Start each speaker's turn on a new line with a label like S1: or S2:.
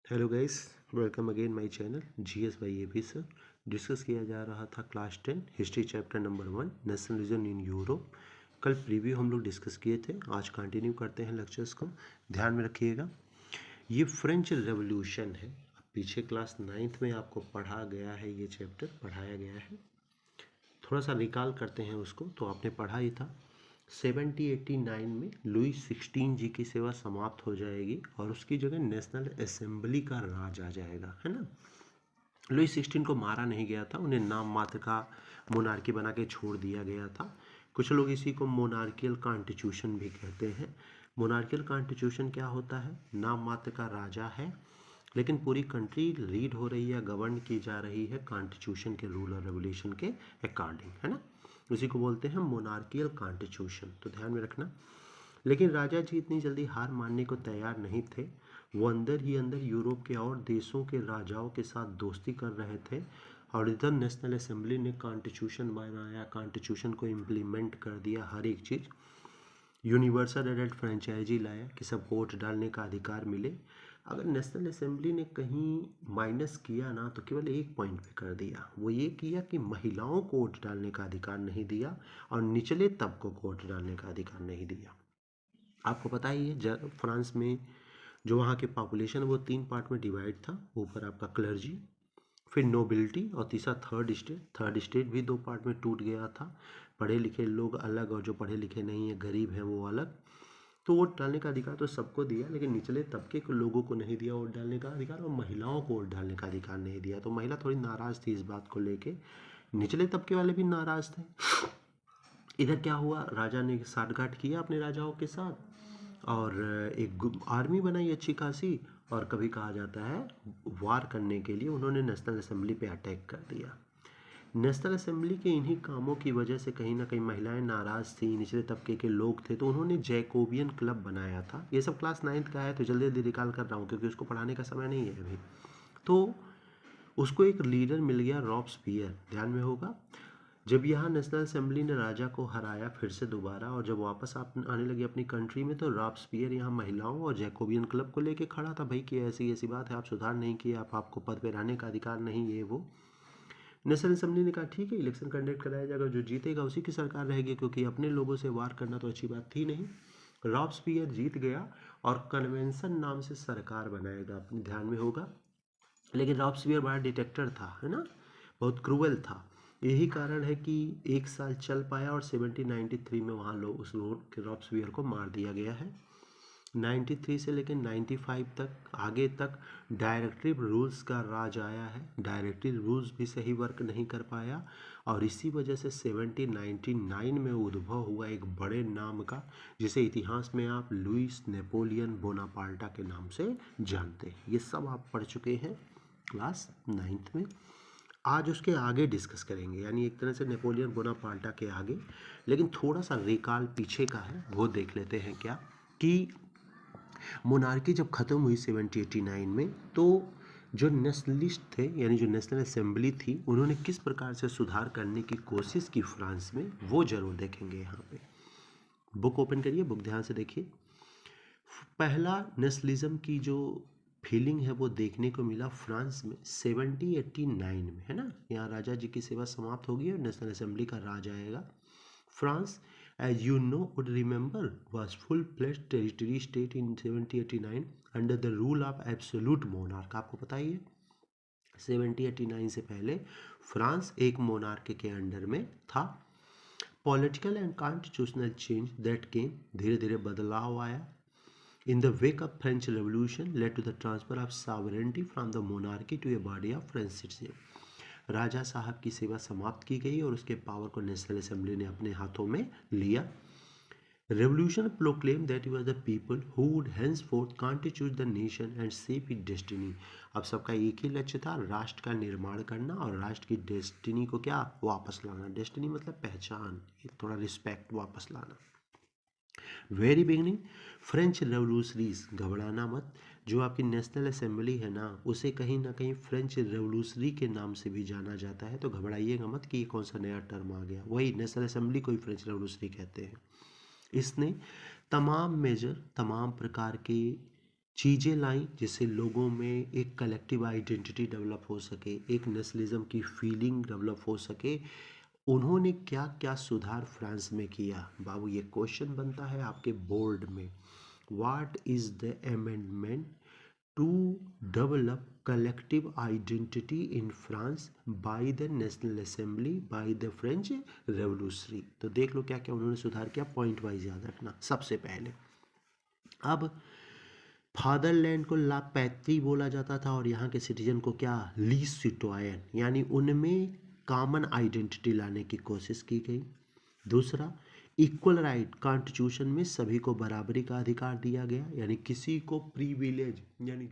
S1: Hello guys, welcome again my channel GS by AP sir. Discuss किया जा रहा था class 10 history chapter number 1 nationalism in Europe. कल preview हम लोग डिस्कस किए थे, आज कंटिन्यू करते हैं लेक्चर्स को। ध्यान में रखिएगा, ये फ्रेंच रेवोल्यूशन है। पीछे क्लास 9th में आपको पढ़ा गया है, ये चैप्टर पढ़ाया गया है। थोड़ा सा रिकॉल करते हैं उसको, तो आपने पढ़ा ही था 1789 में लुई 16 जी की सेवा समाप्त हो जाएगी और उसकी जगह नेशनल असेंबली का राज आ जाएगा, है ना। लुई 16 को मारा नहीं गया था, उन्हें नाम मात्र का मोनार्की बना के छोड़ दिया गया था। कुछ लोग इसी को मोनार्कियल कॉन्स्टिट्यूशन भी कहते हैं। मोनार्कियल कॉन्स्टिट्यूशन क्या होता है? नाम मात्र का राजा है, लेकिन पूरी कंट्री लीड हो रही है, गवर्न की जा रही है कॉन्स्टिट्यूशन के रूल और रेगुलेशन के अकॉर्डिंग, है ना। उसी को बोलते हैं मोनार्कियल कॉन्स्टिट्यूशन, तो ध्यान में रखना। लेकिन राजा जी इतनी जल्दी हार मानने को तैयार नहीं थे। वो अंदर ही अंदर यूरोप के और देशों के राजाओं के साथ दोस्ती कर रहे थे और इधर नेशनल असेंबली ने कॉन्स्टिट्यूशन बनाया, कॉन्स्टिट्यूशन को इम्प्लीमेंट कर दिया, हर एक चीज़। यूनिवर्सल एडल्ट फ्रेंचाइजी लाया कि सब वोट डालने का अधिकार मिले। अगर नेशनल असेंबली ने कहीं माइनस किया ना, तो केवल एक पॉइंट पे कर दिया। वो ये किया कि महिलाओं को वोट डालने का अधिकार नहीं दिया और निचले तबकों को वोट डालने का अधिकार नहीं दिया। आपको पता ही है फ्रांस में जो वहाँ की पॉपुलेशन वो 3 पार्ट में डिवाइड था। ऊपर आपका क्लर्जी, फिर नोबिलिटी और तीसरा थर्ड स्टेट भी 2 पार्ट में टूट गया था। पढ़े लिखे लोग अलग और जो पढ़े लिखे नहीं है, गरीब हैं, वो अलग। तो वोट डालने का अधिकार तो सबको दिया, लेकिन निचले तबके के लोगों को नहीं दिया वोट डालने का अधिकार, और महिलाओं को वोट डालने का अधिकार नहीं दिया। तो महिला थोड़ी नाराज़ थी इस बात को लेके, निचले तबके वाले भी नाराज़ थे। इधर क्या हुआ, राजा ने साठगांठ किया अपने राजाओं के साथ और एक आर्मी बनाई अच्छी खासी, और कभी कहा जाता है वार करने के लिए उन्होंने नेशनल असेंबली पे अटैक कर दिया। नेशनल असेंबली के इन्हीं कामों की वजह से कहीं ना कहीं महिलाएं नाराज़ थी, निचले तबके के लोग थे, तो उन्होंने जैकोबियन क्लब बनाया था। ये सब क्लास 9th का है, तो जल्दी जल्दी निकाल कर रहा हूँ क्योंकि उसको पढ़ाने का समय नहीं है अभी। तो उसको एक लीडर मिल गया, रॉब्सपियर, ध्यान में होगा। जब यहाँ नेशनल असेंबली ने राजा को हराया फिर से दोबारा, और जब वापस आने लगी अपनी कंट्री में, तो रॉब्सपियर यहाँ महिलाओं और जैकोबियन क्लब को लेके खड़ा था। भाई कि ऐसी ऐसी बात है, आप सुधार नहीं किए, आपको पद पे रहने का अधिकार नहीं, ये वो। नेशनल असेंबली ने कहा ठीक है, इलेक्शन कंडक्ट कराया जाएगा, जो जीतेगा उसी की सरकार रहेगी, क्योंकि अपने लोगों से वार करना तो अच्छी बात थी नहीं। रॉब्सपियर जीत गया और कन्वेंशन नाम से सरकार बनाएगा, अपने ध्यान में होगा। लेकिन रॉब्सपियर बड़ा डिटेक्टर था, है ना, बहुत क्रूअल था। यही कारण है कि 1 साल चल पाया और 1793 में वहाँ लोग उस रॉब्सपियर को मार दिया गया है। 93 से लेकर 95 तक आगे तक डायरेक्टिव रूल्स का राज आया है। डायरेक्टिव रूल्स भी सही वर्क नहीं कर पाया, और इसी वजह से 1799 में उद्भव हुआ एक बड़े नाम का, जिसे इतिहास में आप लुइस नेपोलियन बोनापार्टा के नाम से जानते हैं। ये सब आप पढ़ चुके हैं क्लास 9th में। आज उसके आगे डिस्कस करेंगे, यानी एक तरह से नेपोलियन बोनापार्टा के आगे, लेकिन थोड़ा सा रिकॉल पीछे का है, वो देख लेते हैं क्या कि मोनार्की जब ख़त्म हुई 1789 में, तो जो नेशनलिस्ट थे, यानी जो नेशनल असेंबली थी, उन्होंने किस प्रकार से सुधार करने की कोशिश की फ्रांस में, वो ज़रूर देखेंगे यहाँ पे। बुक ओपन करिए, बुक ध्यान से देखिए। पहला नेशनलिज्म की जो फीलिंग है वो देखने को मिला फ्रांस में 1789 में, है ना। यहाँ राजा जी की सेवा समाप्त होगी और नेशनल असेंबली का राज आएगा। France, as you know, would remember, was full-fledged territory state in 1789 under the rule of absolute monarch। आपको पता ही है 1789 से पहले फ्रांस एक मोनार्क के अंडर में था। Political and constitutional change that came, धीरे धीरे बदलाव आया। In the wake of French Revolution led to the transfer of sovereignty from the monarchy to a body of French citizens। राजा साहब की सेवा समाप्त की गई और उसके पावर को नेशनल असेंबली ने अपने हाथों में लिया। Revolution proclaimed that it was the people who would henceforth constitute the nation and shape its destiny। अब सबका एक ही लक्ष्य था, राष्ट्र का निर्माण करना और राष्ट्र की डेस्टिनी को क्या वापस लाना। डेस्टिनी मतलब पहचान, थोड़ा रिस्पेक्ट वापस लाना। वेरी बिगनिंग फ्रेंच रेवोल्यूशनरीज, घबराना मत। जो आपकी नेशनल असेंबली है ना, उसे कहीं ना कहीं फ्रेंच रेवोल्यूशनरी के नाम से भी जाना जाता है, तो घबराइएगा मत कि ये कौन सा नया टर्म आ गया। वही नेशनल असेंबली को ही फ्रेंच रेवोल्यूशनरी कहते हैं। इसने तमाम मेजर, तमाम प्रकार के चीज़ें लाई जिससे लोगों में एक कलेक्टिव आइडेंटिटी डेवलप हो सके, एक नेशनलिज्म की फीलिंग डेवलप हो सके। उन्होंने क्या क्या सुधार फ्रांस में किया? बाबू ये क्वेश्चन बनता है आपके बोर्ड में। What is the amendment to develop collective identity in France by the National Assembly by the French revolutionary? तो देख लो क्या क्या उन्होंने सुधार किया, पॉइंट वाइज याद रखना। सबसे पहले अब फादरलैंड को ला पैत्री बोला जाता था और यहाँ के सिटीजन को क्या, लीज सिटोयन, यानी उनमें कॉमन आइडेंटिटी लाने की कोशिश की गई। दूसरा, इक्वल राइट, कॉन्स्टिट्यूशन में सभी को बराबरी का अधिकार दिया गया, यानी किसी को प्रिविलेज यानी